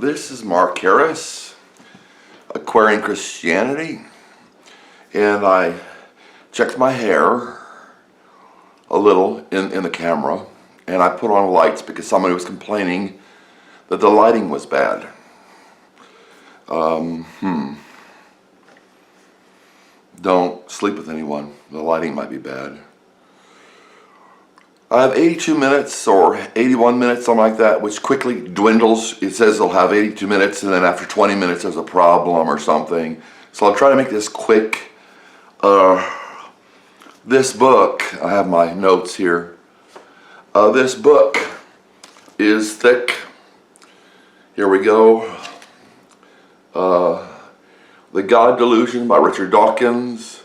This is Mark Harris, Acquiring Christianity, and I checked my hair a little in the camera, and I put on lights because somebody was complaining that the lighting was bad. Don't sleep with anyone. The lighting might be bad. I have 82 minutes or 81 minutes, something like that, which quickly dwindles. It says they'll have 82 minutes, and then after 20 minutes there's a problem or something. So I'll try to make this quick. This book, I have my notes here. This book is thick. Here we go. The God Delusion by Richard Dawkins,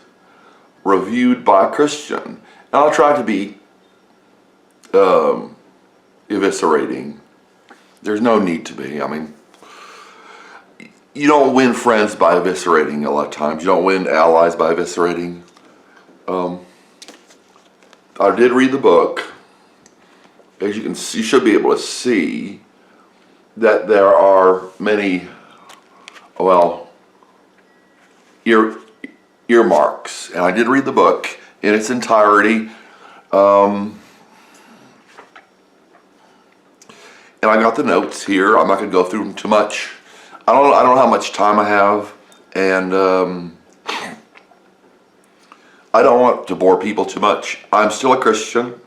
reviewed by a Christian. And I'll try to be eviscerating. There's no need to be. I mean, you don't win friends by eviscerating a lot of times. You don't win allies by eviscerating. I did read the book. As you can see, you should be able to see that there are many, well, earmarks. And I did read the book in its entirety. And I got the notes here. I'm not going to go through them too much. I don't know how much time I have, and I don't want to bore people too much. I'm still a Christian.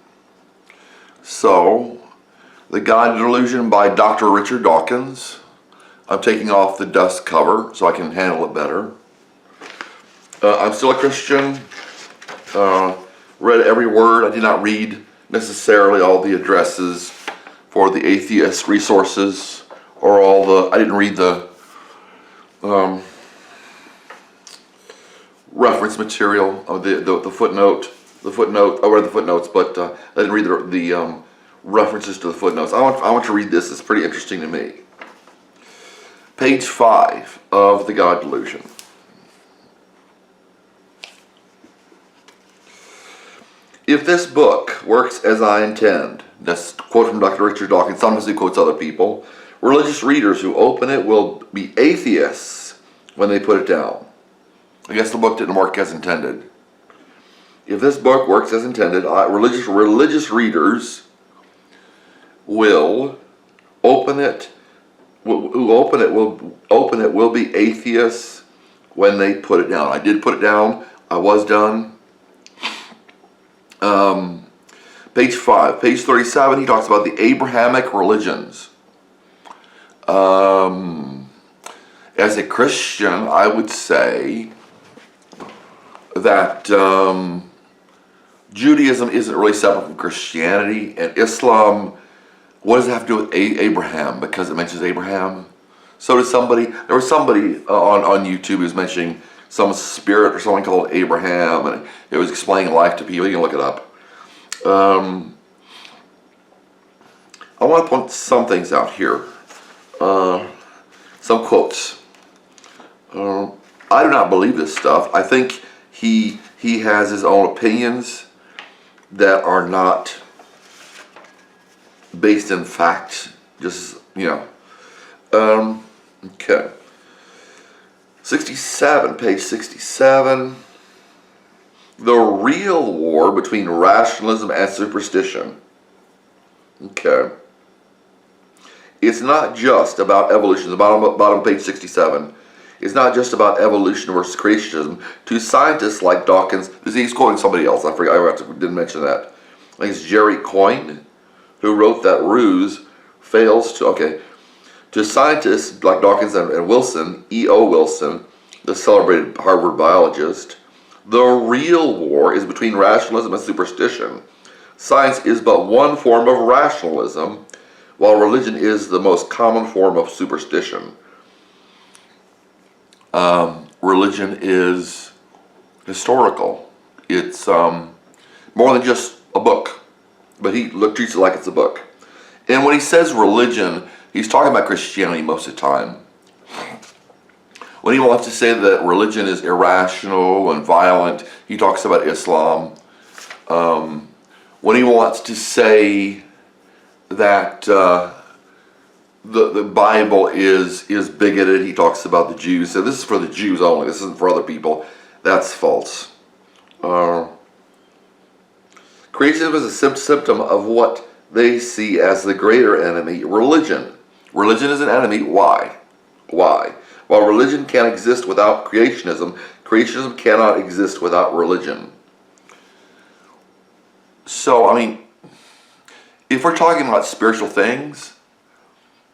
So, The God Delusion by Dr. Richard Dawkins. I'm taking off the dust cover so I can handle it better. I'm still a Christian. Read every word. I did not read necessarily all the addresses for the atheist resources, or all the, I didn't read the reference material of the footnote. I read the footnotes, but I didn't read the references to the footnotes. I want to read this. It's pretty interesting to me. Page 5 of The God Delusion. If this book works as I intend, that's a quote from Dr. Richard Dawkins, sometimes he quotes other people, religious readers who open it will be atheists when they put it down. I guess the book didn't work as intended. If this book works as intended, religious readers will open it, will be atheists when they put it down. I did put it down. I was done. Page 5, page 37, he talks about the Abrahamic religions. As a Christian, I would say that Judaism isn't really separate from Christianity, and Islam, what does it have to do with Abraham? Because it mentions Abraham. So did somebody, there was somebody on YouTube who was mentioning some spirit or something called Abraham, and it was explaining life to people. You can look it up. I want to point some things out here. Some quotes. I do not believe this stuff. I think he has his own opinions that are not based in fact. Just, you know. Okay. 67, page 67. The real war between rationalism and superstition. Okay. It's not just about evolution. The bottom page 67. It's not just about evolution versus creationism. To scientists like Dawkins, he's quoting somebody else. I forgot. I didn't mention that. I think it's Jerry Coyne who wrote that ruse fails to. Okay. To scientists like Dawkins and Wilson, E.O. Wilson, the celebrated Harvard biologist, the real war is between rationalism and superstition. Science is but one form of rationalism, while religion is the most common form of superstition. Religion is historical. It's more than just a book, but he treats it like it's a book. And when he says religion, he's talking about Christianity most of the time. When he wants to say that religion is irrational and violent, he talks about Islam. When he wants to say that the Bible is bigoted. He talks about the Jews. So this is for the Jews only. This isn't for other people. That's false. Creationism is a symptom of what they see as the greater enemy, religion. Religion is an enemy. Why? Why? While religion can't exist without creationism, creationism cannot exist without religion. So, I mean, if we're talking about spiritual things,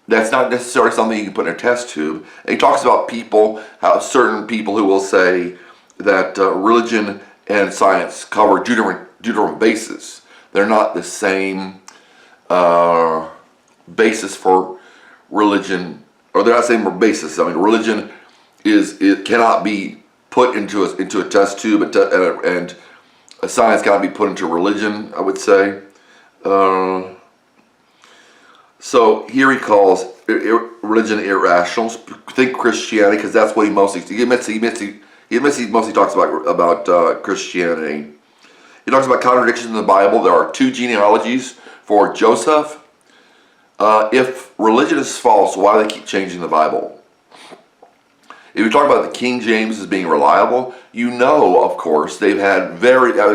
that's not necessarily something you can put in a test tube. And he talks about people, how certain people who will say that religion and science cover two different bases. They're not the same basis for religion, or they're not the same basis. I mean, religion it cannot be put into a test tube, and science cannot be put into religion, I would say. So here he calls religion irrational. Think Christianity, because that's what he mostly admits he mostly talks about Christianity. He talks about contradictions in the Bible. There are two genealogies for Joseph. If religion is false, why do they keep changing the Bible? If you talk about the King James as being reliable, you know, of course, they've had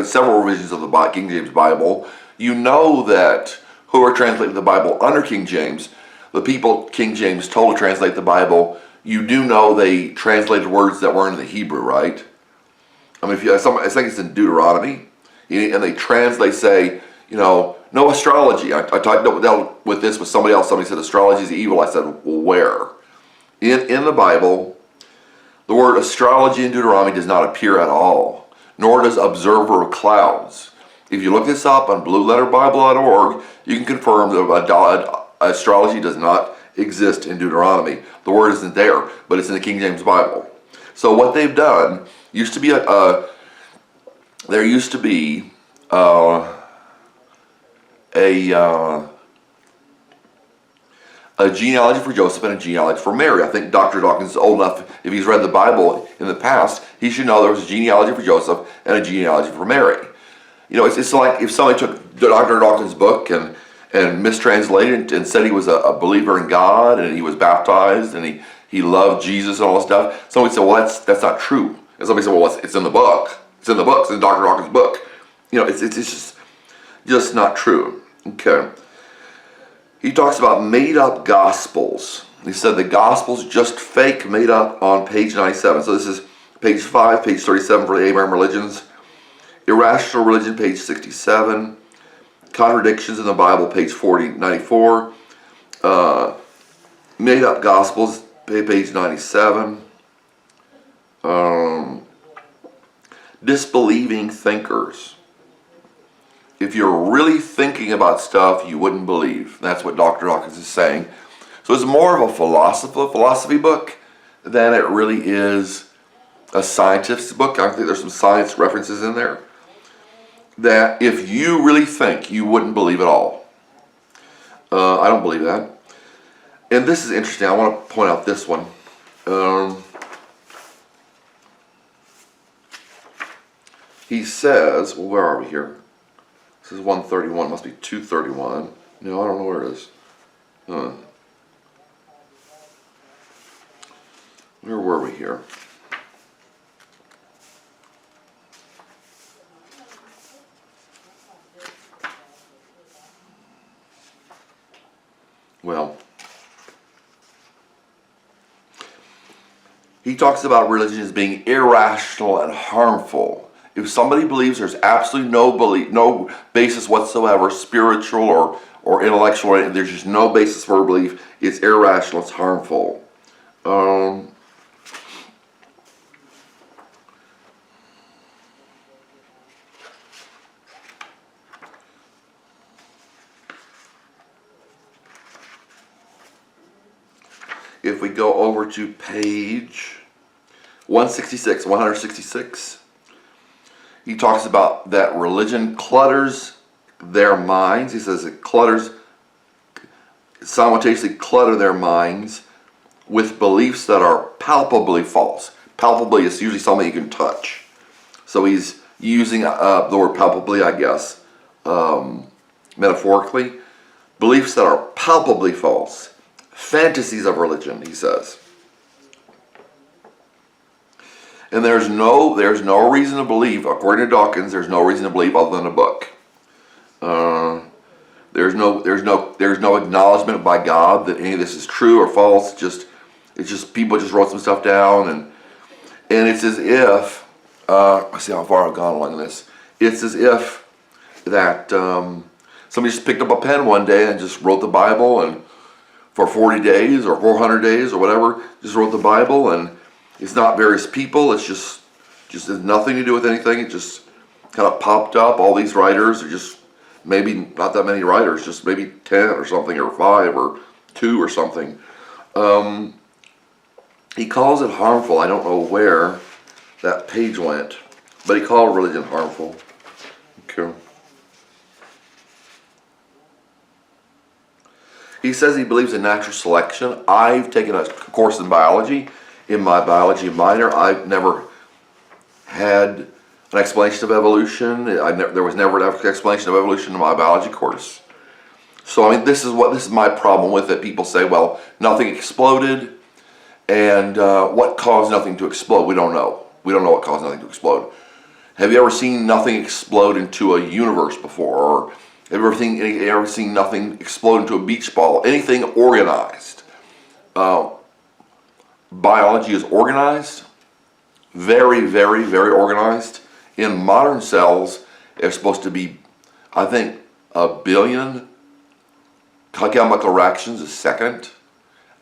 several revisions of the King James Bible. You know that who are translating the Bible under King James, the people King James told to translate the Bible, you do know they translated words that weren't in the Hebrew, right? I mean, I think it's in Deuteronomy, and they say, no astrology. I dealt with this with somebody else. Somebody said astrology is evil. I said, well, where? In the Bible, the word astrology in Deuteronomy does not appear at all, nor does observer of clouds. If you look this up on blueletterbible.org, you can confirm that astrology does not exist in Deuteronomy. The word isn't there, but it's in the King James Bible. So what they've done there used to be a genealogy for Joseph and a genealogy for Mary. I think Dr. Dawkins is old enough, if he's read the Bible in the past, he should know there was a genealogy for Joseph and a genealogy for Mary. It's like if somebody took Dr. Dawkins' book and mistranslated and said he was a believer in God and he was baptized and he loved Jesus and all this stuff. Somebody said, well, that's not true. And somebody said, well, it's in the book. It's in the book. It's in Dr. Dawkins' book. It's just not true. Okay. He talks about made-up gospels. He said the gospel's just fake, made up on page 97. So this is page 5, page 37 for the Abraham religions. Irrational religion, page 67. Contradictions in the Bible, page 94. Made-up gospels, page 97. Disbelieving thinkers. If you're really thinking about stuff you wouldn't believe. That's what Dr. Dawkins is saying. So it's more of a philosophy book than it really is a scientist's book. I think there's some science references in there that if you really think, you wouldn't believe at all. I don't believe that. And this is interesting. I want to point out this one. He says, well, where are we here? This is 131. It must be 231. No, I don't know where it is. Where were we here? Well, he talks about religion as being irrational and harmful. If somebody believes there's absolutely no basis whatsoever, spiritual or intellectual, there's just no basis for belief, it's irrational, it's harmful. If we go over to page 166, he talks about that religion clutters their minds. He says it simultaneously clutter their minds with beliefs that are palpably false. Palpably is usually something you can touch. So he's using the word palpably, I guess, metaphorically. Beliefs that are palpably false. fantasies of religion, he says. And there's no reason to believe, according to Dawkins, there's no reason to believe other than a book. There's no acknowledgement by God that any of this is true or false. It's just people just wrote some stuff down, and it's as if I see how far I've gone along this. It's as if that somebody just picked up a pen one day and just wrote the Bible, and for 40 days or 400 days or whatever, just wrote the Bible, and it's not various people. It's just has nothing to do with anything. It just kind of popped up. All these writers are just maybe not that many writers, just maybe 10 or something, or 5 or 2 or something. He calls it harmful. I don't know where that page went, but he called religion harmful. Okay. He says he believes in natural selection. I've taken a course in biology. In my biology minor, I've never had an explanation of evolution. There was never an explanation of evolution in my biology course. So I mean, this is my problem with it. People say, well, nothing exploded, and what caused nothing to explode? We don't know. We don't know what caused nothing to explode. Have you ever seen nothing explode into a universe before? Or have you ever seen nothing explode into a beach ball? Anything organized? Biology is organized, very, very, very organized. In modern cells, there's supposed to be, I think, 1 billion chemical reactions a second.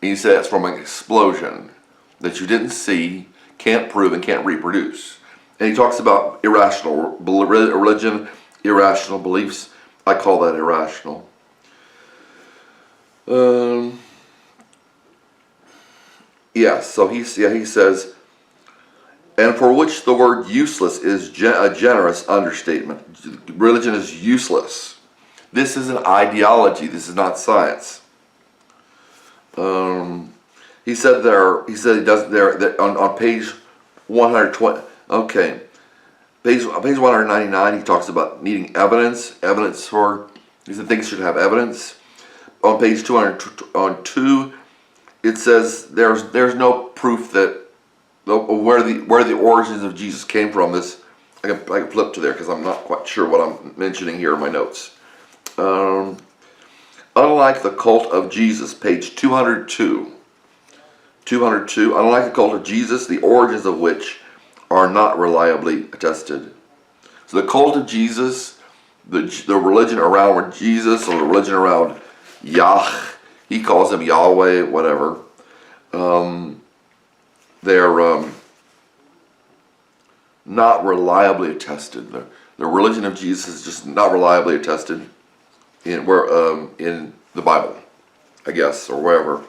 And he said it's from an explosion that you didn't see, can't prove, and can't reproduce. And he talks about irrational religion, irrational beliefs. I call that irrational. Yes, so he says, and for which the word useless is a generous understatement. Religion is useless. This is an ideology. This is not science. He said he does there on page 120. Okay, page 199. He talks about needing evidence for. He said things should have evidence. On page 202. It says there's no proof that where the origins of Jesus came from. This I can flip to there because I'm not quite sure what I'm mentioning here in my notes. Unlike the cult of Jesus, page 202. 202. Unlike the cult of Jesus, the origins of which are not reliably attested. So the cult of Jesus, the religion around Jesus, or the religion around Yah. He calls him Yahweh, whatever. They're not reliably attested. The religion of Jesus is just not reliably attested in the Bible, I guess, or wherever.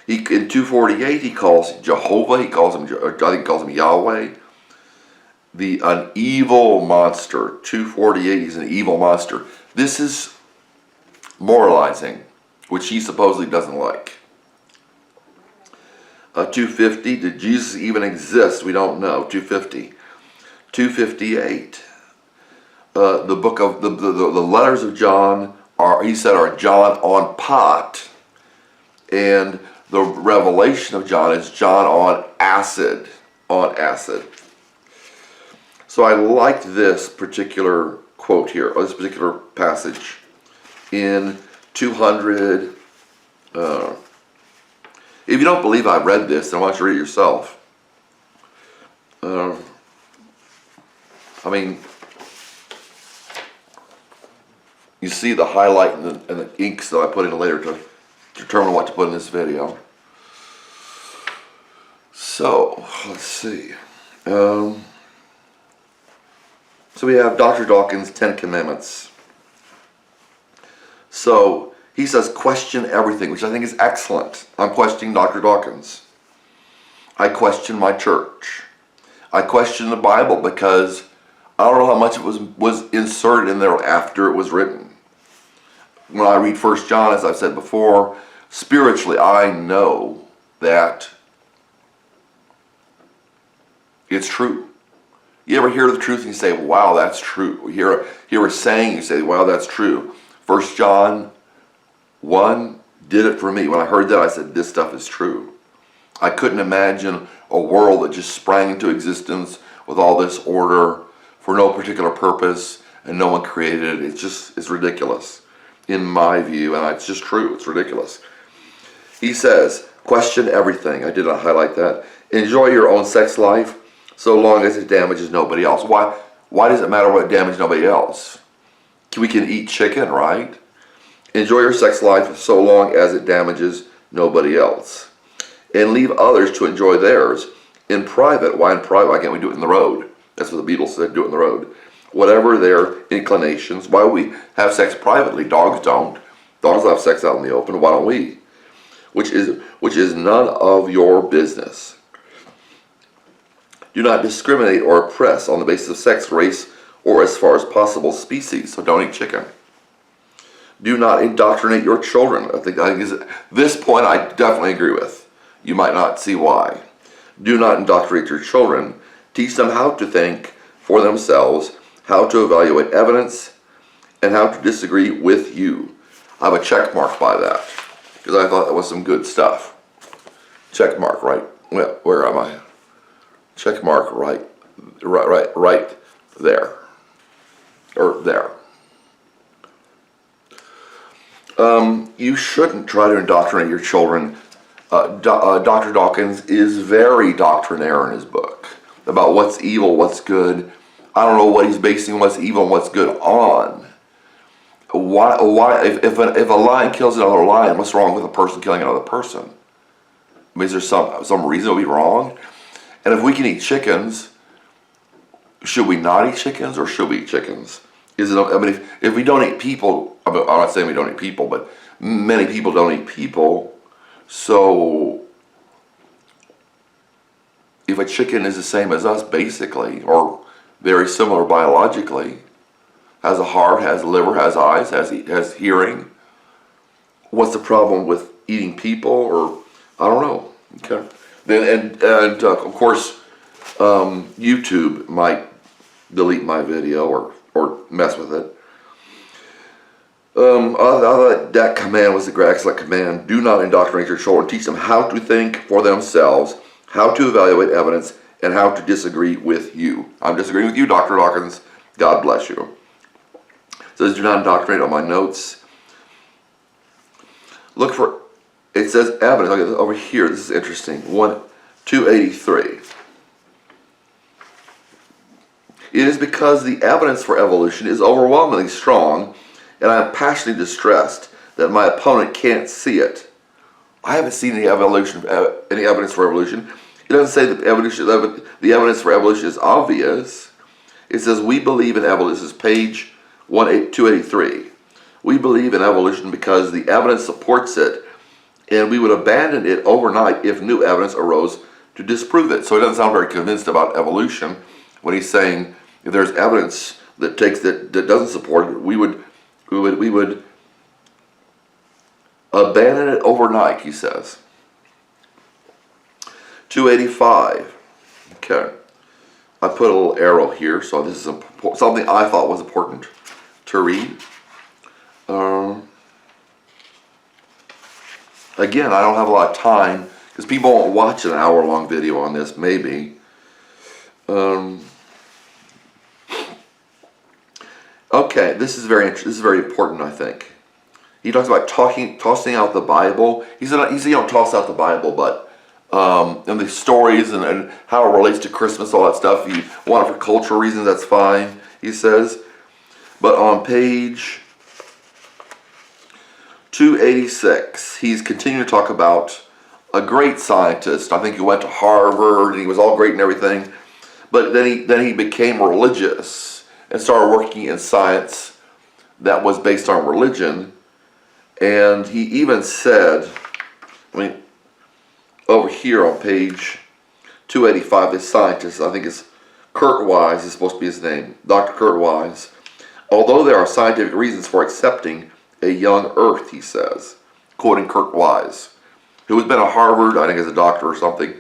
In 248, he calls Jehovah. I think he calls him Yahweh. An evil monster. 248, he's an evil monster. This is moralizing, which he supposedly doesn't like. 250, did Jesus even exist? We don't know. 250. 258, the book of the letters of John are John on pot, and the revelation of John is John on acid. So I liked this particular quote here, or this particular passage in 200. If you don't believe I read this, then I want you to read it yourself. I mean, you see the highlight and the inks that I put in later to determine what to put in this video. So, let's see. So we have Dr. Dawkins' 10 Commandments. So, he says question everything, which I think is excellent. I'm questioning Dr. Dawkins. I question my church. I question the Bible because I don't know how much it was inserted in there after it was written. When I read 1 John, as I've said before, spiritually I know that it's true. You ever hear the truth and you say, wow, that's true. You hear a saying, you say, wow, that's true. 1 John 1, did it for me. When I heard that, I said, this stuff is true. I couldn't imagine a world that just sprang into existence with all this order for no particular purpose and no one created it. It's ridiculous in my view, and it's just true. It's ridiculous. He says, question everything. I did not highlight that. Enjoy your own sex life so long as it damages nobody else. Why does it matter what damages nobody else? We can eat chicken, right? Enjoy your sex life so long as it damages nobody else. And leave others to enjoy theirs in private. Why in private? Why can't we do it in the road? That's what the Beatles said, do it in the road. Whatever their inclinations. Why we have sex privately? Dogs don't. Dogs have sex out in the open. Why don't we? Which is none of your business. Do not discriminate or oppress on the basis of sex, race, or as far as possible species. So don't eat chicken. Do not indoctrinate your children. I think this point I definitely agree with. You might not see why. Do not indoctrinate your children. Teach them how to think for themselves, how to evaluate evidence, and how to disagree with you. I have a check mark by that because I thought that was some good stuff. Check mark, right? Well, where am I? Check mark, right there, or there. You shouldn't try to indoctrinate your children. Dr. Dawkins is very doctrinaire in his book about what's evil, what's good. I don't know what he's basing what's evil and what's good on. Why? If a lion kills another lion, what's wrong with a person killing another person? I mean, is there some reason it would be wrong? And if we can eat chickens, should we not eat chickens or should we eat chickens? If we don't eat people, I'm not saying we don't eat people, but many people don't eat people. So if a chicken is the same as us basically, or very similar biologically, has a heart, has a liver, has eyes, has hearing, what's the problem with eating people? Or I don't know. Okay. Then and of course, YouTube might delete my video or mess with it. That command was the excellent command. Do not indoctrinate your children. Teach them how to think for themselves, how to evaluate evidence, and how to disagree with you. I'm disagreeing with you, Dr. Dawkins. God bless you. It says, do not indoctrinate on my notes. Look for, it says evidence. Okay, over here, this is interesting. 283. It is because the evidence for evolution is overwhelmingly strong, and I am passionately distressed that my opponent can't see it. I haven't seen any evidence for evolution. It doesn't say that the evidence for evolution is obvious. It says we believe in evolution. This is page 283. We believe in evolution because the evidence supports it, and we would abandon it overnight if new evidence arose to disprove it. So he doesn't sound very convinced about evolution when he's saying if there's evidence that doesn't support it, we would abandon it overnight, he says. 285. Okay. I put a little arrow here, so this is something I thought was important to read. Again, I don't have a lot of time because people won't watch an hour-long video on this, maybe. Okay, this is very interesting. This is very important, I think. He talks about tossing out the Bible. He said you don't toss out the Bible, but and the stories and how it relates to Christmas, all that stuff. If you want it for cultural reasons, that's fine, he says. But on page 286, he's continuing to talk about a great scientist. I think he went to Harvard and he was all great and everything. But then he became religious and started working in science that was based on religion. And he even said, over here on page 285, this scientist, I think it's Kurt Wise, is supposed to be his name, Dr. Kurt Wise. Although there are scientific reasons for accepting a young Earth, he says, quoting Kurt Wise, who has been at Harvard, I think as a doctor or something.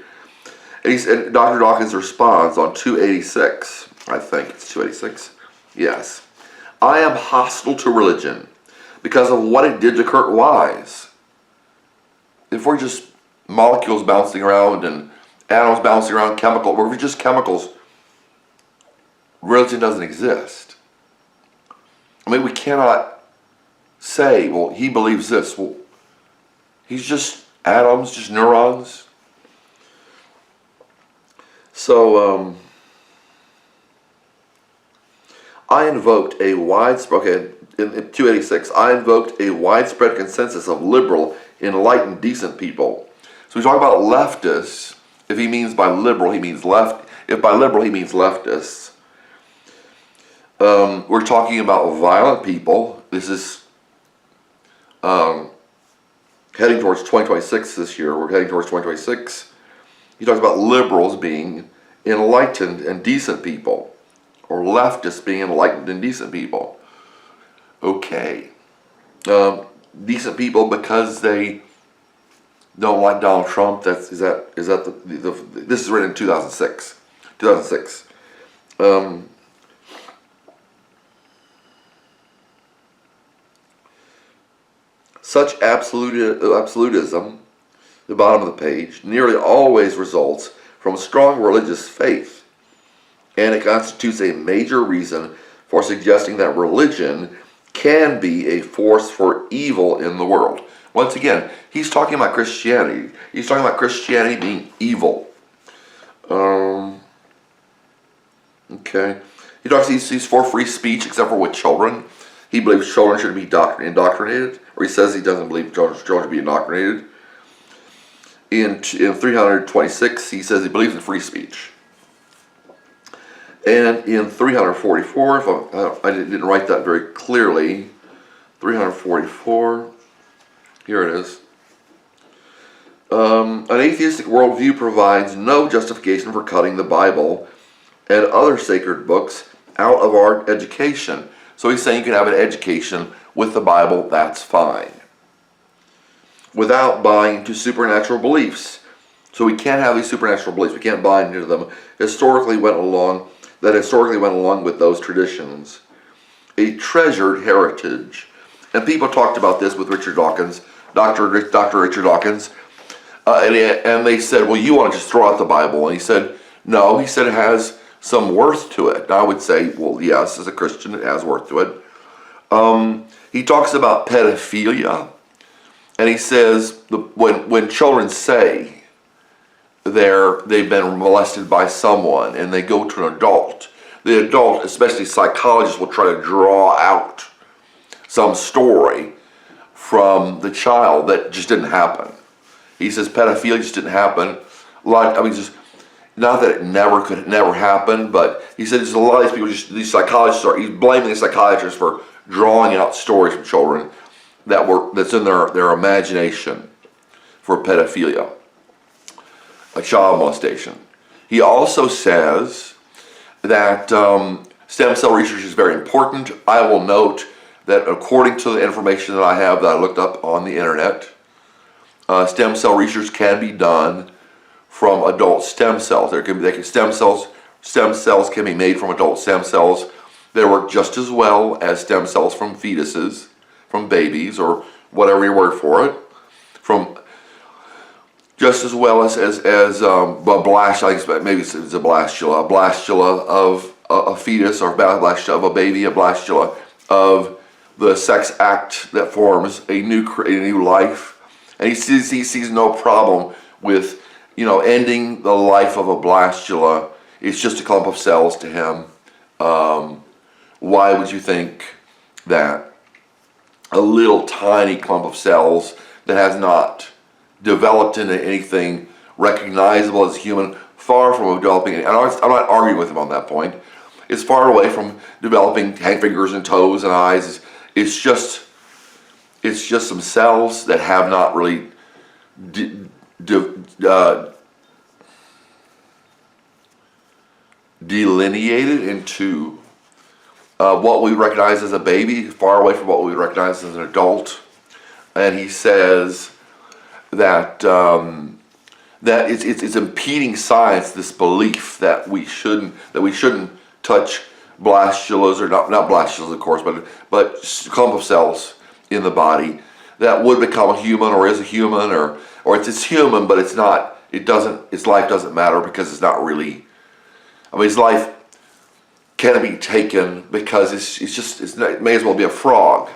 And Dr. Dawkins responds on 286, I think it's 286, yes. I am hostile to religion because of what it did to Kurt Wise. molecules bouncing around and atoms bouncing around, if we're just chemicals, religion doesn't exist. I mean, we cannot say, well, he believes this. Well, he's just atoms, just neurons. So, I invoked a widespread, in 286, I invoked a widespread consensus of liberal, enlightened, decent people. So we talk about leftists. If he means by liberal, he means left. If by liberal, he means leftists. We're talking about violent people. This is heading towards 2026 this year. We're heading towards 2026. He talks about liberals being enlightened and decent people, or leftists being enlightened and decent people. Okay. Decent people because they don't like Donald Trump. This is written in 2006. Such absolutism, the bottom of the page, nearly always results from strong religious faith, and it constitutes a major reason for suggesting that religion can be a force for evil in the world. Once again, he's talking about Christianity. He's talking about Christianity being evil. Okay. He's for free speech except for with children. He believes children should be indoctrinated, or he says he doesn't believe children should be indoctrinated. In 326, he says he believes in free speech. And in 344, if I didn't write that very clearly, 344, here it is. An atheistic worldview provides no justification for cutting the Bible and other sacred books out of our education. So he's saying you can have an education with the Bible, that's fine, without buying into supernatural beliefs. So we can't have these supernatural beliefs. We can't buy into them. Historically went along with those traditions. A treasured heritage. And people talked about this with Richard Dawkins, Dr. Richard Dawkins, and they said, well, you want to just throw out the Bible. And he said, no, he said it has some worth to it. And I would say, well, yes, as a Christian, it has worth to it. He talks about pedophilia, and he says when children say they've been molested by someone and they go to an adult, the adult, especially psychologists, will try to draw out some story from the child that just didn't happen. He says pedophilia just didn't happen. Not that it could never happen, but he said there's a lot of these people, these psychologists he's blaming the psychiatrists for drawing out stories from children that's in their imagination for pedophilia, a child molestation. He also says that stem cell research is very important. I will note that according to the information that I have that I looked up on the internet, stem cell research can be done from adult stem cells. Stem cells can be made from adult stem cells. They work just as well as stem cells from fetuses, from babies, or whatever your word for it, from just as well as a blastula, maybe it's a blastula of a fetus, or a blastula of a baby, a blastula of the sex act that forms a new life. And he sees no problem with ending the life of a blastula. It's just a clump of cells to him. Why would you think that a little tiny clump of cells that has not developed into anything recognizable as human, far from developing, and I'm not arguing with him on that point, it's far away from developing fingers and toes and eyes. It's just some cells that have not really delineated into what we recognize as a baby, far away from what we recognize as an adult. And he says that that it's impeding science, this belief that we shouldn't touch blastulas, or not blastulas, of course, but clump of cells in the body that would become a human or is a human, or it's human, but it's not. It doesn't. Its life doesn't matter because it's not really. I mean, his life can be taken because it may as well be a frog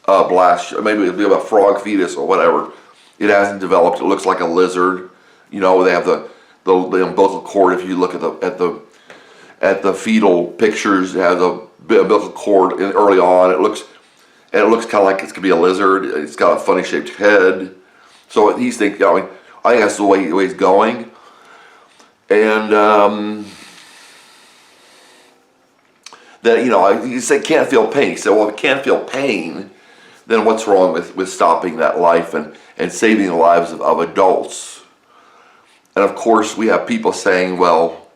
blast. Maybe it'll be a frog fetus or whatever. It hasn't developed. It looks like a lizard. You know, they have the umbilical cord. If you look at the fetal pictures, it has a umbilical cord early on. It looks kind of like it's gonna be a lizard. It's got a funny shaped head. So he's thinking. I mean, I think that's the way he's going. And that, you know, you say can't feel pain. He said, well, if it can't feel pain, then what's wrong with stopping that life and saving the lives of adults? And of course, we have people saying, well,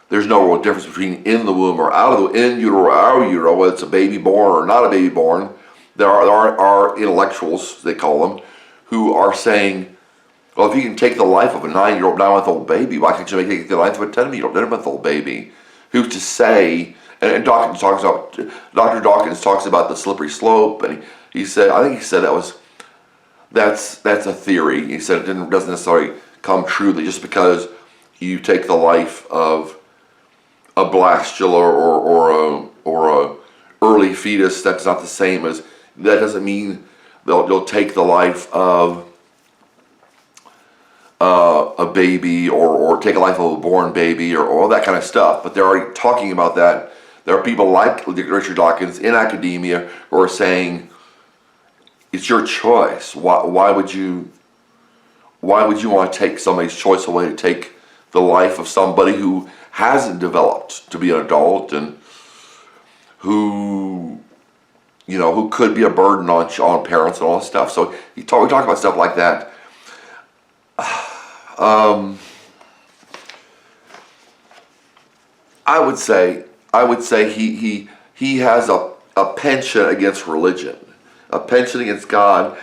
there's no real difference between in the womb or out of the in utero or out of utero, whether it's a baby born or not a baby born. There are intellectuals, they call them, who are saying, well, if you can take the life of a 9-month-old baby, why can't you take the life of a 10-month-old baby? Who's to say? And Dr. Dawkins talks about the slippery slope, and he said, I think he said that's a theory. He said it doesn't necessarily come true that just because you take the life of a blastula or a early fetus, that's not the same as, that doesn't mean they'll take the life of a baby or take a life of a born baby or all that kind of stuff. But they're already talking about that. There are people like Richard Dawkins in academia who are saying it's your choice. Why would you want to take somebody's choice away to take the life of somebody who hasn't developed to be an adult and who could be a burden on parents and all this stuff. So we talk about stuff like that. I would say he has a penchant against religion, a penchant against God.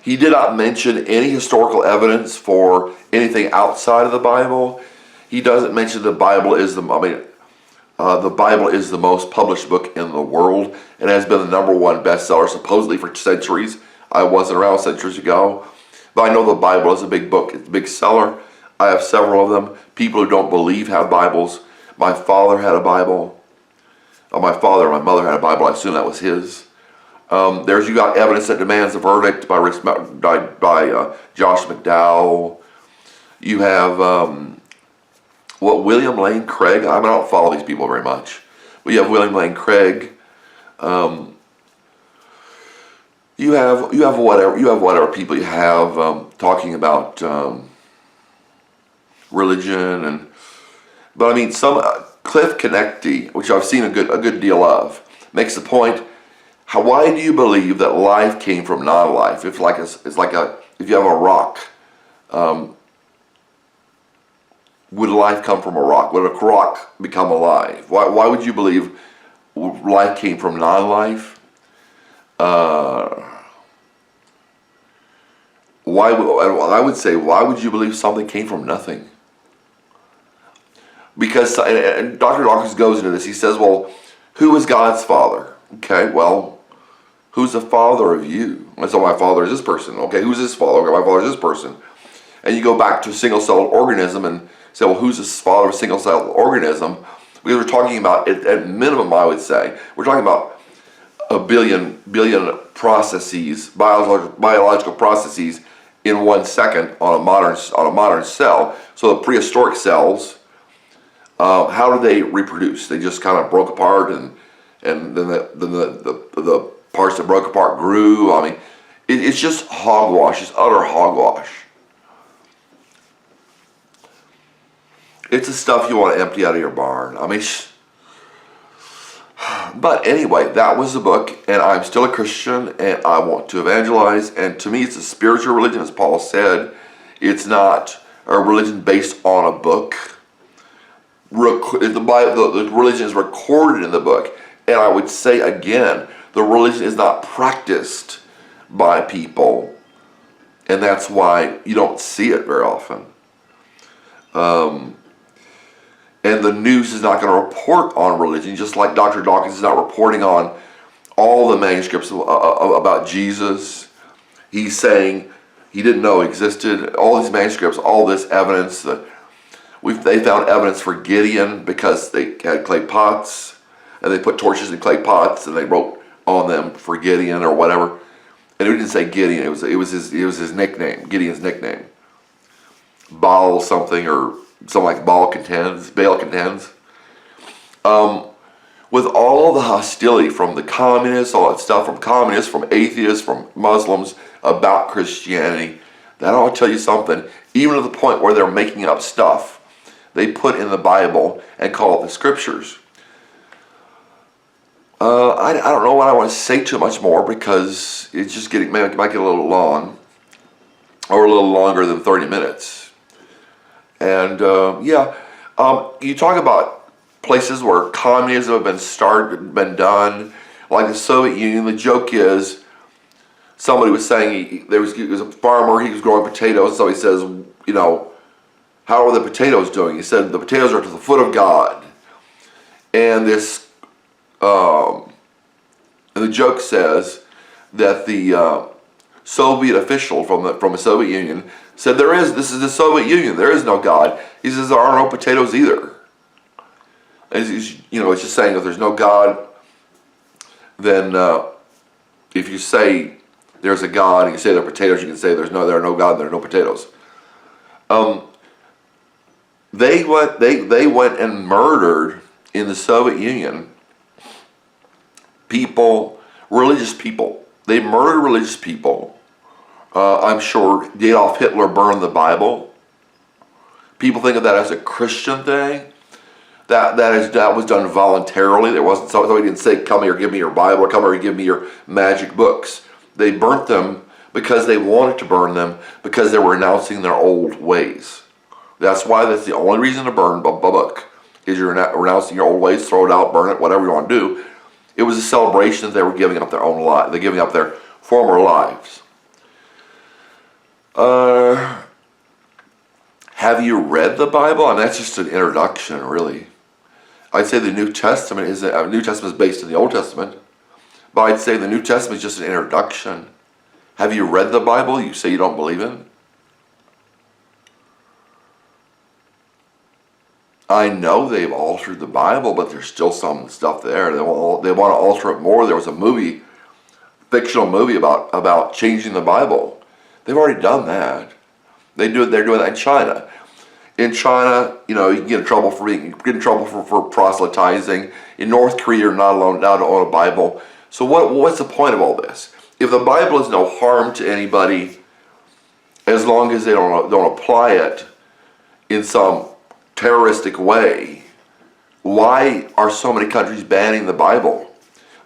He did not mention any historical evidence for anything outside of the Bible. He doesn't mention the Bible is the Bible is the most published book in the world. It has been the #1 bestseller supposedly for centuries. I wasn't around centuries ago, but I know the Bible is a big book. It's a big seller. I have several of them. People who don't believe have Bibles. My father had a Bible. My father and my mother had a Bible. I assume that was his. You got Evidence That Demands a Verdict by Josh McDowell. You have William Lane Craig. I don't follow these people very much, but you have William Lane Craig. You have whatever people you have talking about religion but I mean some Cliff Connecty, which I've seen a good deal of, makes the point. Why do you believe that life came from non-life? If you have a rock, would life come from a rock? Would a rock become alive? Why would you believe life came from non-life? I would say, why would you believe something came from nothing? Because, and Dr. Dawkins goes into this, he says, well, who is God's father? Okay, well, who's the father of you? And so my father is this person. Okay, who's his father? Okay, my father is this person. And you go back to a single-celled organism and say, well, who's the father of a single-celled organism? Because we're talking about, at minimum, I would say, we're talking about a billion processes, biological processes in 1 second on a modern cell. So the prehistoric cells, how do they reproduce? They just kind of broke apart, and then the parts that broke apart grew. I mean, it's just hogwash. It's utter hogwash. It's the stuff you want to empty out of your barn. I mean, but anyway, that was the book, and I'm still a Christian, and I want to evangelize. And to me, it's a spiritual religion, as Paul said. It's not a religion based on a book. The religion is recorded in the book, and I would say again, the religion is not practiced by people, and that's why you don't see it very often. And the news is not going to report on religion, just like Dr. Dawkins is not reporting on all the manuscripts about Jesus. He's saying he didn't know existed. All these manuscripts, all this evidence. They found evidence for Gideon because they had clay pots, and they put torches in clay pots, and they wrote on them for Gideon or whatever. And it didn't say Gideon. It was his nickname, Gideon's nickname. Baal something or something like Baal contends. With all the hostility from the communists, all that stuff from communists, from atheists, from Muslims about Christianity, that ought to tell you something. Even to the point where they're making up stuff they put in the Bible and call it the Scriptures. I don't know what I want to say too much more because it's just might get a little long, or a little longer than 30 minutes. And you talk about places where communism have been done, like the Soviet Union. The joke is, somebody was saying he was a farmer, he was growing potatoes, so he says, how are the potatoes doing? He said, the potatoes are to the foot of God. And this, and the joke says that the Soviet official from the Soviet Union said, this is the Soviet Union, there is no God. He says, there are no potatoes either. And it's just saying if there's no God, then if you say there's a God and you say there are potatoes, you can say there are no God and there are no potatoes. They went and murdered in the Soviet Union religious people. They murdered religious people. I'm sure Adolf Hitler burned the Bible. People think of that as a Christian thing. That was done voluntarily. There wasn't somebody didn't say, "Come here, give me your Bible," or "Come here, give me your magic books." They burnt them because they wanted to burn them because they were renouncing their old ways. That's the only reason to burn a book is you're renouncing your old ways. Throw it out, burn it, whatever you want to do. It was a celebration that they were giving up their own life. They're giving up their former lives. Have you read the Bible? I mean, that's just an introduction, really. I'd say the New Testament is based in the Old Testament, but I'd say the New Testament is just an introduction. Have you read the Bible you say you don't believe in? I know they've altered the Bible, but there's still some stuff there. They want to alter it more. There was a fictional movie about changing the Bible. They've already done that. They're doing that in China. In China, you can get in trouble for proselytizing. In North Korea, you're not allowed to own a Bible. So what's the point of all this? If the Bible is no harm to anybody, as long as they don't apply it in some terroristic way, why are so many countries banning the Bible?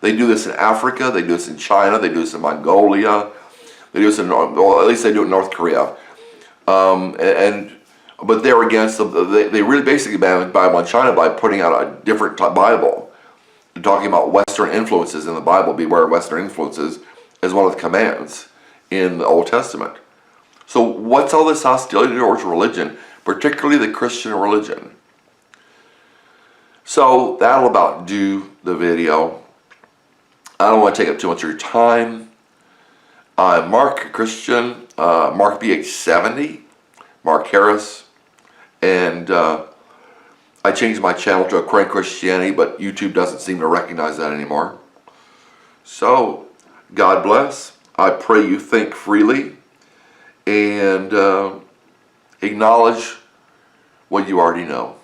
They do this in Africa, they do this in China, they do this in Mongolia, they do this at least they do it in North Korea. But they're against they really basically banned the Bible in China by putting out a different Bible. They're talking about Western influences in the Bible. Beware of Western influences as one of the commands in the Old Testament. So what's all this hostility towards religion, particularly the Christian religion? So that'll about do the video. I don't want to take up too much of your time. I'm Mark Christian, Mark BH70, Mark Harris, and I changed my channel to Aquarian Christianity, but YouTube doesn't seem to recognize that anymore. So, God bless. I pray you think freely and acknowledge what you already know.